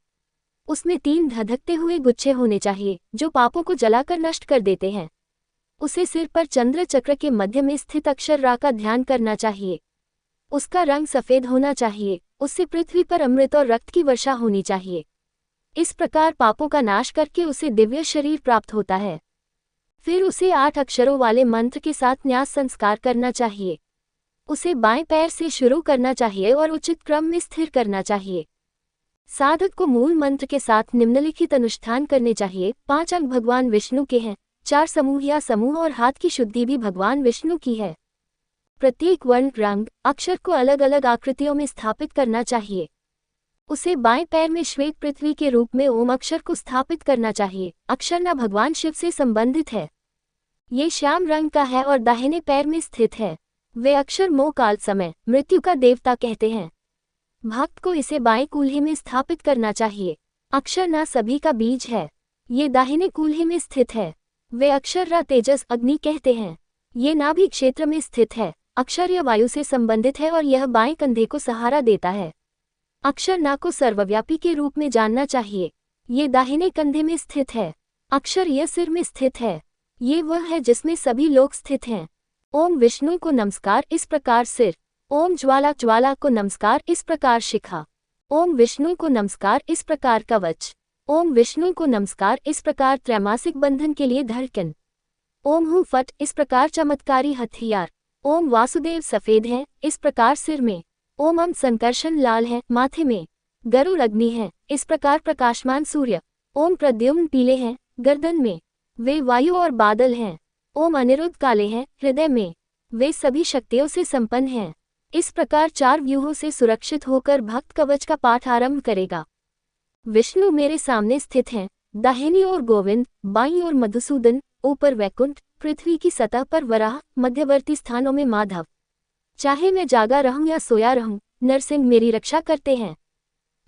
उसमें 3 धधकते हुए गुच्छे होने चाहिए जो पापों को जलाकर नष्ट कर देते हैं। उसे सिर पर चंद्र चक्र के मध्य में स्थित अक्षर रा का ध्यान करना चाहिए। उसका रंग सफेद होना चाहिए। उससे पृथ्वी पर अमृत और रक्त की वर्षा होनी चाहिए। इस प्रकार पापों का नाश करके उसे दिव्य शरीर प्राप्त होता है। फिर उसे 8 अक्षरों वाले मंत्र के साथ न्यास संस्कार करना चाहिए। उसे बाएं पैर से शुरू करना चाहिए और उचित क्रम में स्थिर करना चाहिए। साधक को मूल मंत्र के साथ निम्नलिखित अनुष्ठान करने चाहिए। 5 अंग भगवान विष्णु के हैं, 4 समूह या समूह और हाथ की शुद्धि भी भगवान विष्णु की है। प्रत्येक वर्ण, रंग, अक्षर को अलग अलग आकृतियों में स्थापित करना चाहिए। उसे बाएं पैर में श्वेत पृथ्वी के रूप में ओम अक्षर को स्थापित करना चाहिए। अक्षर न भगवान शिव से संबंधित है। ये श्याम रंग का है और दाहिने पैर में स्थित है। वे अक्षर मोह काल समय मृत्यु का देवता कहते हैं। भक्त को इसे बाएं कूल्हे में स्थापित करना चाहिए। अक्षर न सभी का बीज है। ये दाहिने कूल्हे में स्थित है। वे अक्षर रा तेजस अग्नि कहते हैं। ये नाभि क्षेत्र में स्थित है। अक्षर या वायु से संबंधित है और यह बाएं कंधे को सहारा देता है। अक्षर ना को सर्वव्यापी के रूप में जानना चाहिए। ये दाहिने कंधे में स्थित है। अक्षर यह सिर में स्थित है। ये वह है जिसमें सभी लोग स्थित हैं। ओम विष्णु को नमस्कार, इस प्रकार सिर। ओम ज्वाला ज्वाला को नमस्कार, इस प्रकार शिखा। ओम विष्णु को नमस्कार, इस प्रकार कवच। ओम विष्णु को नमस्कार, इस प्रकार त्रैमासिक बंधन के लिए धड़कन। ओम हूँ फट, इस प्रकार चमत्कारी हथियार। ओम वासुदेव सफेद है, इस प्रकार सिर में। ओम अम संकर्षण लाल है, माथे में। गरुड़ अग्नि है, इस प्रकार प्रकाशमान सूर्य। ओम प्रद्युम्न पीले हैं, गर्दन में। वे वायु और बादल हैं। ओम अनिरुद्ध काले हैं, हृदय में। वे सभी शक्तियों से संपन्न हैं। इस प्रकार 4 व्यूहों से सुरक्षित होकर भक्त कवच का पाठ आरंभ करेगा। विष्णु मेरे सामने स्थित हैं, दाहिनी ओर गोविंद, बाईं ओर मधुसूदन, ऊपर वैकुंठ, पृथ्वी की सतह पर वराह, मध्यवर्ती स्थानों में माधव। चाहे मैं जागा रहूं या सोया रहूं, नरसिंह मेरी रक्षा करते हैं।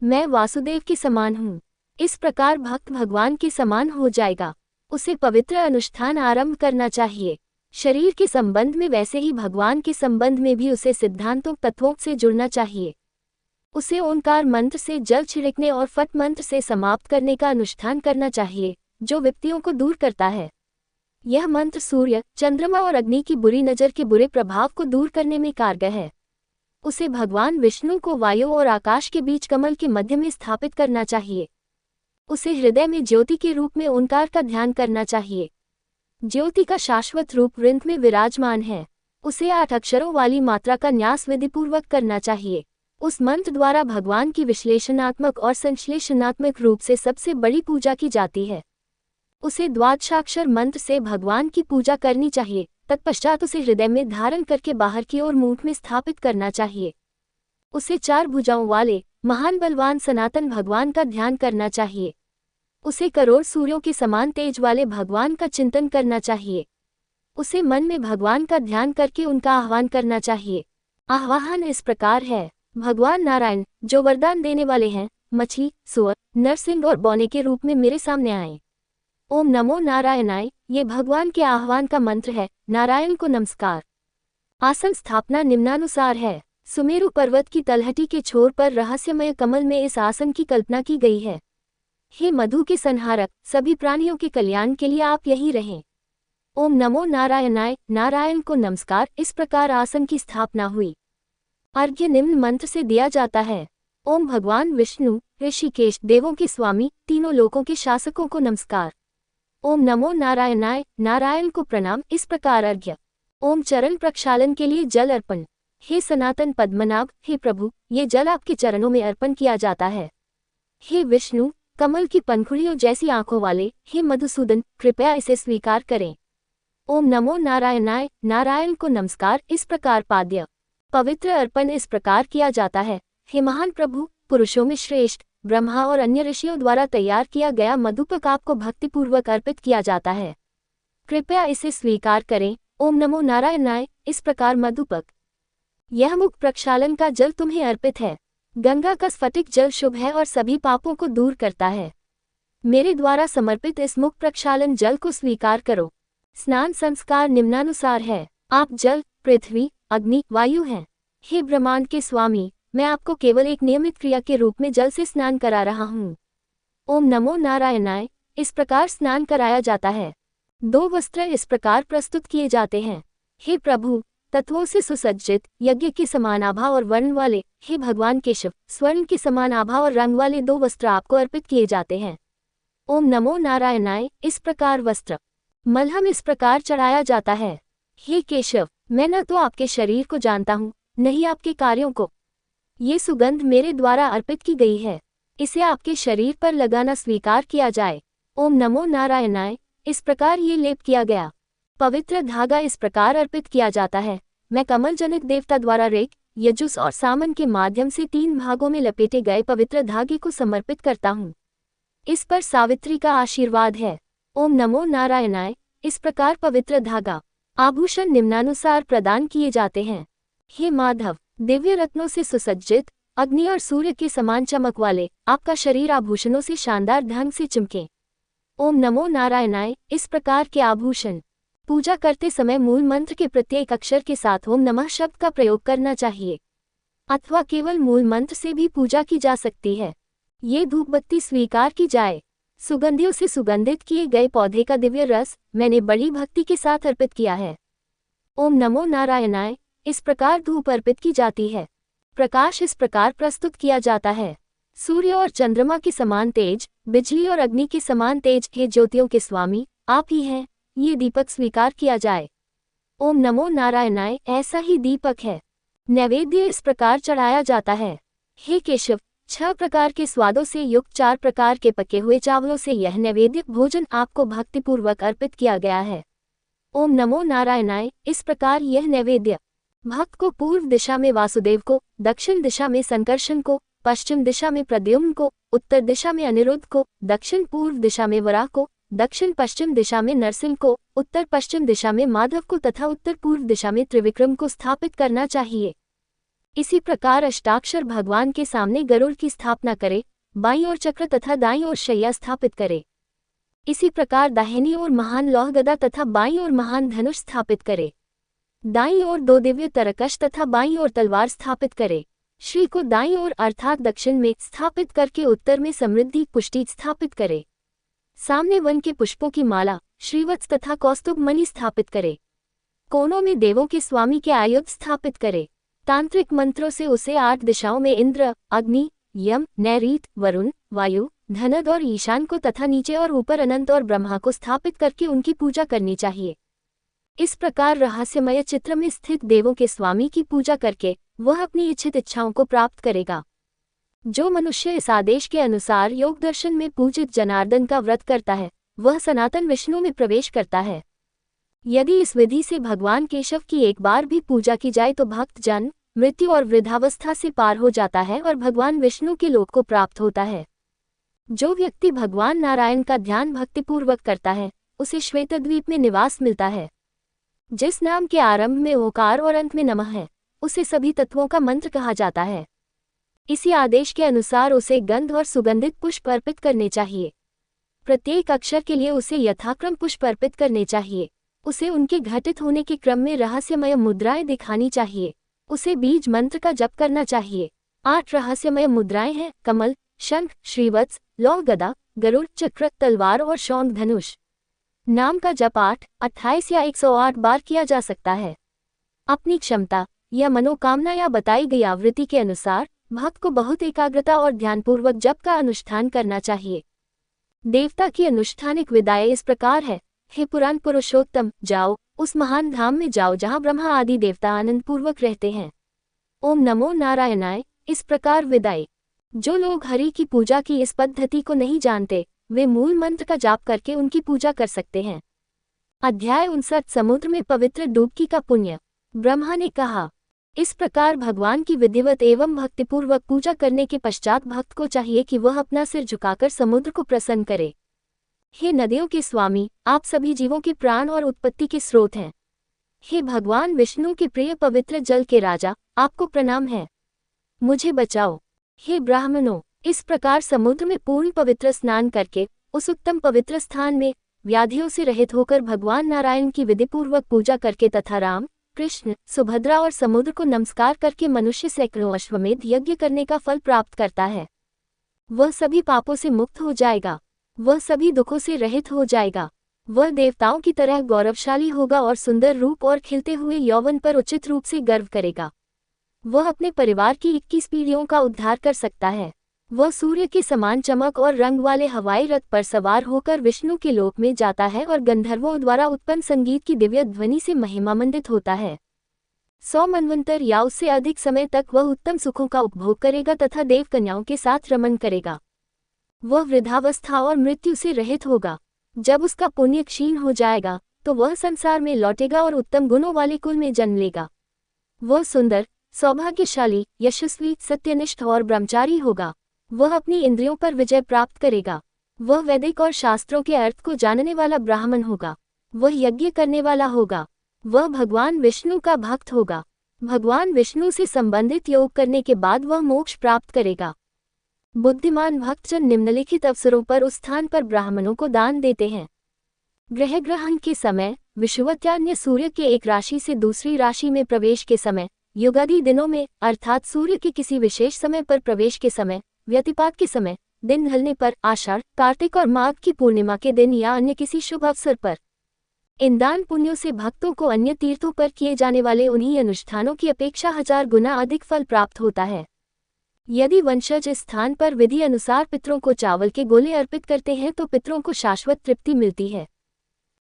मैं वासुदेव के समान हूँ। इस प्रकार भक्त भगवान के समान हो जाएगा। उसे पवित्र अनुष्ठान आरंभ करना चाहिए। शरीर के संबंध में वैसे ही भगवान के संबंध में भी उसे सिद्धांतों तत्वों से जुड़ना चाहिए। उसे ओंकार मंत्र से जल छिड़कने और फट मंत्र से समाप्त करने का अनुष्ठान करना चाहिए, जो विपत्तियों को दूर करता है। यह मंत्र सूर्य, चंद्रमा और अग्नि की बुरी नज़र के बुरे प्रभाव को दूर करने में कारगर है। उसे भगवान विष्णु को वायु और आकाश के बीच कमल के मध्य में स्थापित करना चाहिए। उसे हृदय में ज्योति के रूप में ओंकार का ध्यान करना चाहिए। ज्योति का शाश्वत रूप वृंद में विराजमान है। उसे 8 अक्षरों वाली मात्रा का न्यास विधिपूर्वक करना चाहिए। उस मंत्र द्वारा भगवान की विश्लेषणात्मक और संश्लेषणात्मक रूप से सबसे बड़ी पूजा की जाती है। उसे द्वादशाक्षर मंत्र से भगवान की पूजा करनी चाहिए। तत्पश्चात उसे हृदय में धारण करके बाहर की ओर मूठ में स्थापित करना चाहिए। उसे 4 भुजाओं वाले महान बलवान सनातन भगवान का ध्यान करना चाहिए। उसे करोड़ सूर्यों के समान तेज वाले भगवान का चिंतन करना चाहिए। उसे मन में भगवान का ध्यान करके उनका आह्वान करना चाहिए। आह्वान इस प्रकार है, भगवान नारायण जो वरदान देने वाले हैं, मछली, सुअर, नरसिंह और बौने के रूप में मेरे सामने आए। ओम नमो नारायणाय, ये भगवान के आह्वान का मंत्र है। नारायण को नमस्कार। आसन स्थापना निम्नानुसार है। सुमेरु पर्वत की तलहटी के छोर पर रहस्यमय कमल में इस आसन की कल्पना की गई है। हे मधु के संहारक, सभी प्राणियों के कल्याण के लिए आप यहीं रहें। ओम नमो नारायणाय। नारायण को नमस्कार। इस प्रकार आसन की स्थापना हुई। अर्घ्य निम्न मंत्र से दिया जाता है। ओम भगवान विष्णु, ऋषिकेश, देवों के स्वामी, तीनों लोकों के शासकों को नमस्कार। ओम नमो नारायणाय। नारायण को प्रणाम। इस प्रकार अर्घ्य। ओम चरण प्रक्षालन के लिए जल अर्पण। हे सनातन पद्मनाभ, हे प्रभु, ये जल आपके चरणों में अर्पण किया जाता है। हे विष्णु, कमल की पंखुड़ियों जैसी आंखों वाले, हे मधुसूदन, कृपया इसे स्वीकार करें। ओम नमो नारायणाय। नारायण को नमस्कार। इस प्रकार पाद्य पवित्र अर्पण इस प्रकार किया जाता है। हे महान प्रभु, पुरुषों में श्रेष्ठ, ब्रह्मा और अन्य ऋषियों द्वारा तैयार किया गया मधुपक आपको भक्तिपूर्वक अर्पित किया जाता है। कृपया इसे स्वीकार करें। ओम नमो नारायणाय। इस प्रकार मधुपक, यह मुख प्रक्षालन का जल तुम्हें अर्पित है। गंगा का स्फटिक जल शुभ है और सभी पापों को दूर करता है। मेरे द्वारा समर्पित इस मुख प्रक्षालन जल को स्वीकार करो। स्नान संस्कार निम्नानुसार है। आप जल, पृथ्वी, अग्नि, वायु हैं। हे ब्रह्मांड के स्वामी, मैं आपको केवल एक नियमित क्रिया के रूप में जल से स्नान करा रहा हूँ। ओम नमो नारायणाय। इस प्रकार स्नान कराया जाता है। 2 वस्त्र इस प्रकार प्रस्तुत किए जाते हैं। हे प्रभु, तत्वों से सुसज्जित, यज्ञ के समान आभा और वर्ण वाले, हे भगवान केशव, स्वर्ण के समान आभा और रंग वाले 2 वस्त्र आपको अर्पित किए जाते हैं। ओम नमो नारायणाय। इस प्रकार वस्त्र, मलहम इस प्रकार चढ़ाया जाता है। हे केशव, मैं न तो आपके शरीर को जानता हूँ, नहीं आपके कार्यों को। ये सुगंध मेरे द्वारा अर्पित की गई है, इसे आपके शरीर पर लगाना स्वीकार किया जाए। ओम नमो नारायणाय। इस प्रकार ये लेप किया गया पवित्र धागा इस प्रकार अर्पित किया जाता है। मैं कमल जनित देवता द्वारा ऋग, यजुस और सामन के माध्यम से 3 भागों में लपेटे गए पवित्र धागे को समर्पित करता हूँ। इस पर सावित्री का आशीर्वाद है। ओम नमो नारायणाय। इस प्रकार पवित्र धागा, आभूषण निम्नानुसार प्रदान किए जाते हैं। हे माधव, दिव्य रत्नों से सुसज्जित, अग्नि और सूर्य के समान चमक वाले, आपका शरीर आभूषणों से शानदार ढंग से चमके। ओम नमो नारायणाय। इस प्रकार के आभूषण पूजा करते समय मूल मंत्र के प्रत्येक अक्षर के साथ ओम नमः शब्द का प्रयोग करना चाहिए, अथवा केवल मूल मंत्र से भी पूजा की जा सकती है। ये धूप बत्ती स्वीकार की जाए। सुगंधियों से सुगंधित किए गए पौधे का दिव्य रस मैंने बड़ी भक्ति के साथ अर्पित किया है। ओम नमो नारायणाय। इस प्रकार धूप अर्पित की जाती है। प्रकाश इस प्रकार प्रस्तुत किया जाता है। सूर्य और चंद्रमा के समान तेज, बिजली और अग्नि के समान तेज, हे ज्योतियों के स्वामी, आप ही हैं। ये दीपक स्वीकार किया जाए। ओम नमो नारायणाय। ऐसा ही दीपक है। नैवेद्य इस प्रकार चढ़ाया जाता है। हे केशव, 6 प्रकार के स्वादों से युक्त 4 प्रकार के पके हुए चावलों से यह नैवेद्य भोजन आपको भक्तिपूर्वक अर्पित किया गया है। ओम नमो नारायणाय। इस प्रकार यह नैवेद्य भक्त को पूर्व दिशा में वासुदेव को, दक्षिण दिशा में संकर्षण को, पश्चिम दिशा में प्रद्युम्न को, उत्तर दिशा में अनिरुद्ध को, दक्षिण पूर्व दिशा में वराह को, दक्षिण पश्चिम दिशा में नरसिंह को, उत्तर पश्चिम दिशा में माधव को तथा उत्तर पूर्व दिशा में त्रिविक्रम को स्थापित करना चाहिए। इसी प्रकार अष्टाक्षर भगवान के सामने गरुड़ की स्थापना करे, बाईं ओर चक्र तथा दाईं ओर शैया स्थापित करे। इसी प्रकार दाहिनी ओर महान लौह गदा तथा बाईं ओर महान धनुष स्थापित करे। दाईं ओर 2 दिव्य तरकश तथा बाईं ओर तलवार स्थापित करे। श्री को दाईं ओर अर्थात दक्षिण में स्थापित करके उत्तर में समृद्धि पुष्टि स्थापित करे। सामने वन के पुष्पों की माला, श्रीवत्स तथा कौस्तुभ मणि स्थापित करे। कोनों में देवों के स्वामी के आयुध स्थापित करे। तांत्रिक मंत्रों से उसे 8 दिशाओं में इंद्र, अग्नि, यम, नैऋत, वरुण, वायु, धनद और ईशान को तथा नीचे और ऊपर अनंत और ब्रह्मा को स्थापित करके उनकी पूजा करनी चाहिए। इस प्रकार रहस्यमय चित्र में स्थित देवों के स्वामी की पूजा करके वह अपनी इच्छित इच्छाओं को प्राप्त करेगा। जो मनुष्य इस आदेश के अनुसार योग दर्शन में पूजित जनार्दन का व्रत करता है, वह सनातन विष्णु में प्रवेश करता है। यदि इस विधि से भगवान केशव की एक बार भी पूजा की जाए तो भक्त जन्म, मृत्यु और वृद्धावस्था से पार हो जाता है और भगवान विष्णु के लोक को प्राप्त होता है। जो व्यक्ति भगवान नारायण का ध्यान भक्तिपूर्वक करता है, उसे श्वेतद्वीप में निवास मिलता है। जिस नाम के आरंभ में ओकार और अंत में नमः है, उसे सभी तत्वों का मंत्र कहा जाता है। इसी आदेश के अनुसार उसे गंध और सुगंधित पुष्प अर्पित करने चाहिए। प्रत्येक अक्षर के लिए उसे यथाक्रम पुष्प अर्पित करने चाहिए। उसे उनके घटित होने के क्रम में रहस्यमय मुद्राएं दिखानी चाहिए। उसे बीज मंत्र का जप करना चाहिए। 8 रहस्यमय मुद्राएं हैं: कमल, शंख, श्रीवत्स, लौह गदा, गरुड़, चक्र, तलवार और शौंख धनुष। नाम का जप 8, 28 या 108 बार किया जा सकता है। अपनी क्षमता या मनोकामना या बताई गई आवृत्ति के अनुसार भक्त को बहुत एकाग्रता और ध्यानपूर्वक जप का अनुष्ठान करना चाहिए। देवता की अनुष्ठानिक विदाई इस प्रकार है। हे पुराण पुरुषोत्तम, जाओ, उस महान धाम में जाओ जहाँ ब्रह्मा आदि देवता आनंदपूर्वक रहते हैं। ओम नमो नारायणाय। इस प्रकार विदाई। जो लोग हरि की पूजा की इस पद्धति को नहीं जानते, वे मूल मंत्र का जाप करके उनकी पूजा कर सकते हैं। अध्याय 59, समुद्र में पवित्र डुबकी का पुण्य। ब्रह्मा ने कहा, इस प्रकार भगवान की विधिवत एवं भक्तिपूर्वक पूजा करने के पश्चात भक्त को चाहिए कि वह अपना सिर झुकाकर समुद्र को प्रसन्न करे। हे नदियों के स्वामी, आप सभी जीवों के प्राण और उत्पत्ति के स्रोत हैं। हे भगवान विष्णु के प्रिय पवित्र जल के राजा, आपको प्रणाम है। मुझे बचाओ। हे ब्राह्मणों, इस प्रकार समुद्र में पूर्ण पवित्र स्नान करके उस उत्तम पवित्र स्थान में व्याधियों से रहित होकर भगवान नारायण की विधिपूर्वक पूजा करके तथा राम, कृष्ण, सुभद्रा और समुद्र को नमस्कार करके मनुष्य सैकड़ों अश्वमेध यज्ञ करने का फल प्राप्त करता है। वह सभी पापों से मुक्त हो जाएगा। वह सभी दुखों से रहित हो जाएगा। वह देवताओं की तरह गौरवशाली होगा और सुंदर रूप और खिलते हुए यौवन पर उचित रूप से गर्व करेगा। वह अपने परिवार की 21 पीढ़ियों का उद्धार कर सकता है। वह सूर्य के समान चमक और रंग वाले हवाई रथ पर सवार होकर विष्णु के लोक में जाता है और गंधर्वों द्वारा उत्पन्न संगीत की दिव्य ध्वनि से महिमामंडित होता है। 100 मनवंतर या उससे अधिक समय तक वह उत्तम सुखों का उपभोग करेगा तथा देव कन्याओं के साथ रमन करेगा। वह वृद्धावस्था और मृत्यु से रहित होगा। जब उसका पुण्य क्षीण हो जाएगा तो वह संसार में लौटेगा और उत्तम गुणों वाले कुल में जन्म लेगा। वह सुंदर, सौभाग्यशाली, यशस्वी, सत्यनिष्ठ और ब्रह्मचारी होगा। वह अपनी इंद्रियों पर विजय प्राप्त करेगा। वह वैदिक और शास्त्रों के अर्थ को जानने वाला ब्राह्मण होगा। वह यज्ञ करने वाला होगा। वह भगवान विष्णु का भक्त होगा। भगवान विष्णु से संबंधित योग करने के बाद वह मोक्ष प्राप्त करेगा। बुद्धिमान भक्तजन निम्नलिखित अवसरों पर उस स्थान पर ब्राह्मणों को दान देते हैं। ग्रह ग्रहण के समय, विषुवत्यान्य सूर्य के एक राशि से दूसरी राशि में प्रवेश के समय, युगादि दिनों में अर्थात सूर्य के किसी विशेष समय पर प्रवेश के समय, व्यतिपात के समय, दिन ढलने पर, आषाढ़, कार्तिक और माघ की पूर्णिमा के दिन या अन्य किसी शुभ अवसर पर। इन दान पुण्यों से भक्तों को अन्य तीर्थों पर किए जाने वाले उन्हीं अनुष्ठानों की अपेक्षा 1000 गुना अधिक फल प्राप्त होता है। यदि वंशज इस स्थान पर विधि अनुसार पितरों को चावल के गोले अर्पित करते हैं तो पितरों को शाश्वत तृप्ति मिलती है।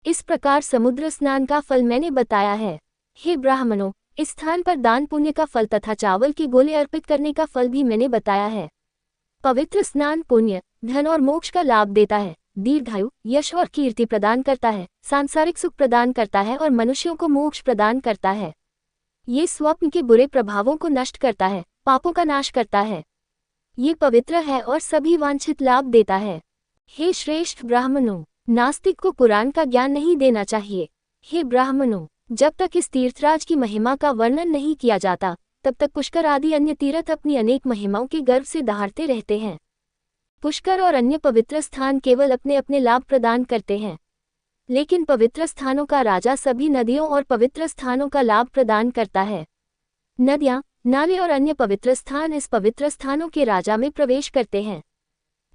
इस प्रकार समुद्र स्नान का फल मैंने बताया है। हे ब्राह्मणों, इस स्थान पर दान पुण्य का फल तथा चावल के गोले अर्पित करने का फल भी मैंने बताया है। पवित्र स्नान पुण्य, धन और मोक्ष का लाभ देता है, दीर्घायु, यश और कीर्ति प्रदान करता है, सांसारिक सुख प्रदान करता है और मनुष्यों को मोक्ष प्रदान करता है। ये स्वप्न के बुरे प्रभावों को नष्ट करता है, पापों का नाश करता है। ये पवित्र है और सभी वांछित लाभ देता है। हे श्रेष्ठ ब्राह्मणों, नास्तिक को पुराण का ज्ञान नहीं देना चाहिए। हे ब्राह्मणों, जब तक इस तीर्थराज की महिमा का वर्णन नहीं किया जाता, तब तक पुष्कर आदि अन्य तीर्थ अपनी अनेक महिमाओं के गर्व से दहाड़ते रहते हैं। पुष्कर और अन्य पवित्र स्थान केवल अपने अपने लाभ प्रदान करते हैं, लेकिन पवित्र स्थानों का राजा सभी नदियों और पवित्र स्थानों का लाभ प्रदान करता है। नदियाँ, नाले और अन्य पवित्र स्थान इस पवित्र स्थानों के राजा में प्रवेश करते हैं,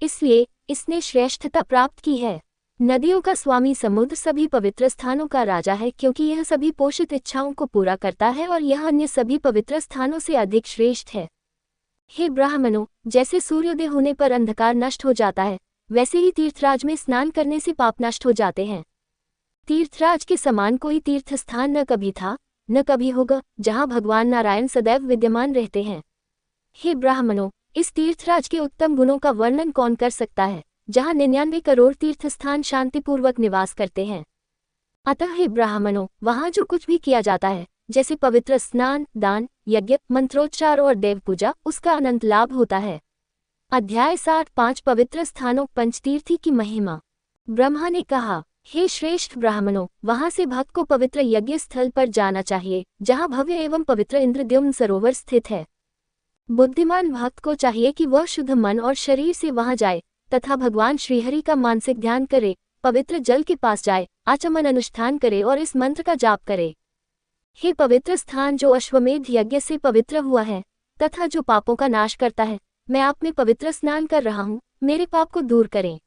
इसलिए इसने श्रेष्ठता प्राप्त की है। नदियों का स्वामी समुद्र सभी पवित्र स्थानों का राजा है, क्योंकि यह सभी पोषित इच्छाओं को पूरा करता है और यह अन्य सभी पवित्र स्थानों से अधिक श्रेष्ठ है। हे ब्राह्मणों, जैसे सूर्योदय होने पर अंधकार नष्ट हो जाता है, वैसे ही तीर्थराज में स्नान करने से पाप नष्ट हो जाते हैं। तीर्थराज के समान कोई तीर्थ स्थान न कभी था, न कभी होगा, जहाँ भगवान नारायण सदैव विद्यमान रहते हैं। हे ब्राह्मणों, इस तीर्थराज के उत्तम गुणों का वर्णन कौन कर सकता है, जहाँ 99 करोड़ तीर्थस्थान शांतिपूर्वक निवास करते हैं। अतः हे ब्राह्मणों, वहाँ जो कुछ भी किया जाता है, जैसे पवित्र स्नान, दान, यज्ञ, मंत्रोच्चार और देव पूजा, उसका अनंत लाभ होता है। अध्याय 65, पवित्र स्थानों पंचतीर्थी की महिमा। ब्रह्मा ने कहा, हे श्रेष्ठ ब्राह्मणों, वहाँ से भक्त को पवित्र यज्ञ स्थल पर जाना चाहिए, जहाँ भव्य एवं पवित्र इंद्रद्युम्न सरोवर स्थित है। बुद्धिमान भक्त को चाहिए कि वह शुद्ध मन और शरीर से वहाँ जाए तथा भगवान श्रीहरि का मानसिक ध्यान करे, पवित्र जल के पास जाए, आचमन अनुष्ठान करे और इस मंत्र का जाप करे। हे पवित्र स्थान जो अश्वमेध यज्ञ से पवित्र हुआ है तथा जो पापों का नाश करता है, मैं आप में पवित्र स्नान कर रहा हूँ, मेरे पाप को दूर करें।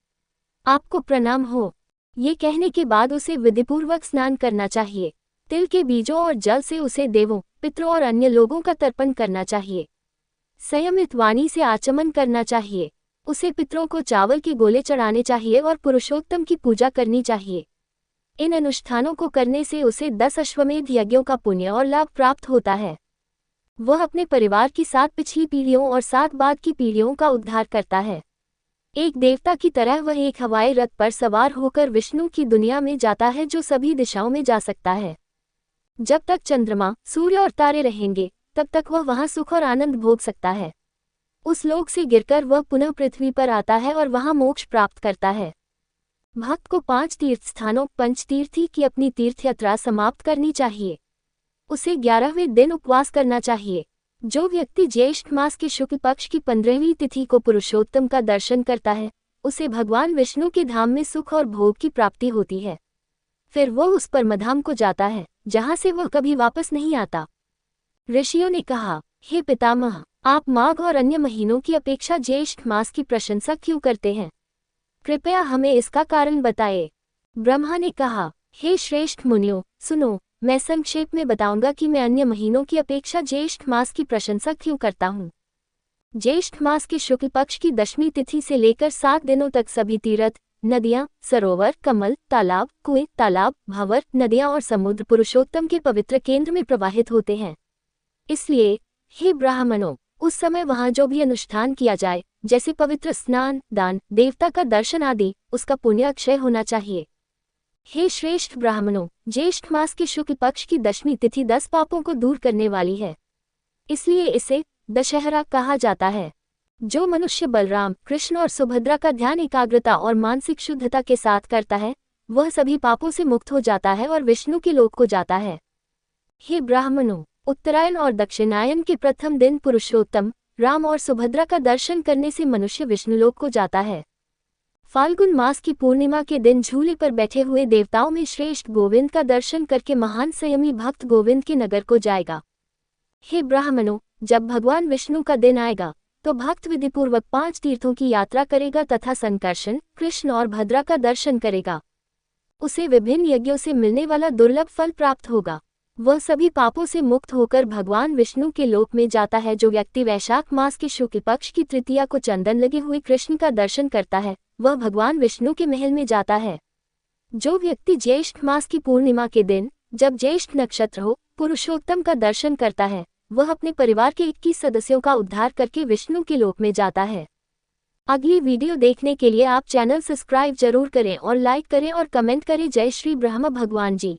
आपको प्रणाम हो। ये कहने के बाद उसे विधिपूर्वक स्नान करना चाहिए। तिल के बीजों और जल से उसे देवों, पितरों और अन्य लोगों का तर्पण करना चाहिए। संयमित वाणी से आचमन करना चाहिए। उसे पितरों को चावल के गोले चढ़ाने चाहिए और पुरुषोत्तम की पूजा करनी चाहिए। इन अनुष्ठानों को करने से उसे 10 अश्वमेध यज्ञों का पुण्य और लाभ प्राप्त होता है। वह अपने परिवार की 7 पिछली पीढ़ियों और 7 बाद की पीढ़ियों का उद्धार करता है। एक देवता की तरह वह एक हवाई रथ पर सवार होकर विष्णु की दुनिया में जाता है जो सभी दिशाओं में जा सकता है। जब तक चंद्रमा, सूर्य और तारे रहेंगे तब तक वह वहां सुख और आनंद भोग सकता है। उस लोक से गिरकर वह पुनः पृथ्वी पर आता है और वहां मोक्ष प्राप्त करता है। भक्त को 5 तीर्थ स्थानों पंचतीर्थी की अपनी तीर्थ यात्रा समाप्त करनी चाहिए। उसे 11वें दिन उपवास करना चाहिए। जो व्यक्ति ज्येष्ठ मास के शुक्ल पक्ष की 15वीं तिथि को पुरुषोत्तम का दर्शन करता है, उसे भगवान विष्णु के धाम में सुख और भोग की प्राप्ति होती है। फिर वह उस परमधाम को जाता है जहां से वह कभी वापस नहीं आता। ऋषियों ने कहा, हे पितामह, आप माघ और अन्य महीनों की अपेक्षा ज्येष्ठ मास की प्रशंसा क्यों करते हैं? कृपया हमें इसका कारण बताएं। ब्रह्मा ने कहा, हे श्रेष्ठ मुनियों, सुनो, मैं संक्षेप में बताऊंगा कि मैं अन्य महीनों की अपेक्षा ज्येष्ठ मास की प्रशंसा क्यों करता हूँ। ज्येष्ठ मास के शुक्ल पक्ष की 10वीं तिथि से लेकर 7 दिनों तक सभी तीर्थ, नदियां, सरोवर, कमल, तालाब, कुएं, तालाब, भंवर, नदियां और समुद्र पुरुषोत्तम के पवित्र केंद्र में प्रवाहित होते हैं। इसलिए, हे ब्राह्मणों, उस समय वहां जो भी अनुष्ठान किया जाए, जैसे पवित्र स्नान, दान, देवता का दर्शन आदि, उसका पुण्य अक्षय होना चाहिए। हे श्रेष्ठ ब्राह्मणों, ज्येष्ठ मास के शुक्ल पक्ष की 10वीं तिथि 10 पापों को दूर करने वाली है, इसलिए इसे दशहरा कहा जाता है। जो मनुष्य बलराम, कृष्ण और सुभद्रा का ध्यान एकाग्रता और मानसिक शुद्धता के साथ करता है, वह सभी पापों से मुक्त हो जाता है और विष्णु के लोक को जाता है। हे ब्राह्मणों, उत्तरायण और दक्षिणायन के प्रथम दिन पुरुषोत्तम राम और सुभद्रा का दर्शन करने से मनुष्य विष्णुलोक को जाता है। फाल्गुन मास की पूर्णिमा के दिन झूले पर बैठे हुए देवताओं में श्रेष्ठ गोविंद का दर्शन करके महान संयमी भक्त गोविंद के नगर को जाएगा। हे ब्राह्मणों, जब भगवान विष्णु का दिन आएगा तो भक्त विधिपूर्वक 5 तीर्थों की यात्रा करेगा तथा संकर्षण, कृष्ण और भद्रा का दर्शन करेगा। उसे विभिन्न यज्ञों से मिलने वाला दुर्लभ फल प्राप्त होगा। वह सभी पापों से मुक्त होकर भगवान विष्णु के लोक में जाता है। जो व्यक्ति वैशाख मास के शुक्ल पक्ष की तृतीया को चंदन लगे हुए कृष्ण का दर्शन करता है, वह भगवान विष्णु के महल में जाता है। जो व्यक्ति ज्येष्ठ मास की पूर्णिमा के दिन, जब ज्येष्ठ नक्षत्र हो, पुरुषोत्तम का दर्शन करता है, वह अपने परिवार के 21 सदस्यों का उद्धार करके विष्णु के लोक में जाता है। अगली वीडियो देखने के लिए आप चैनल सब्सक्राइब जरूर करें और लाइक करें और कमेंट करें। जय श्री ब्रह्म भगवान जी।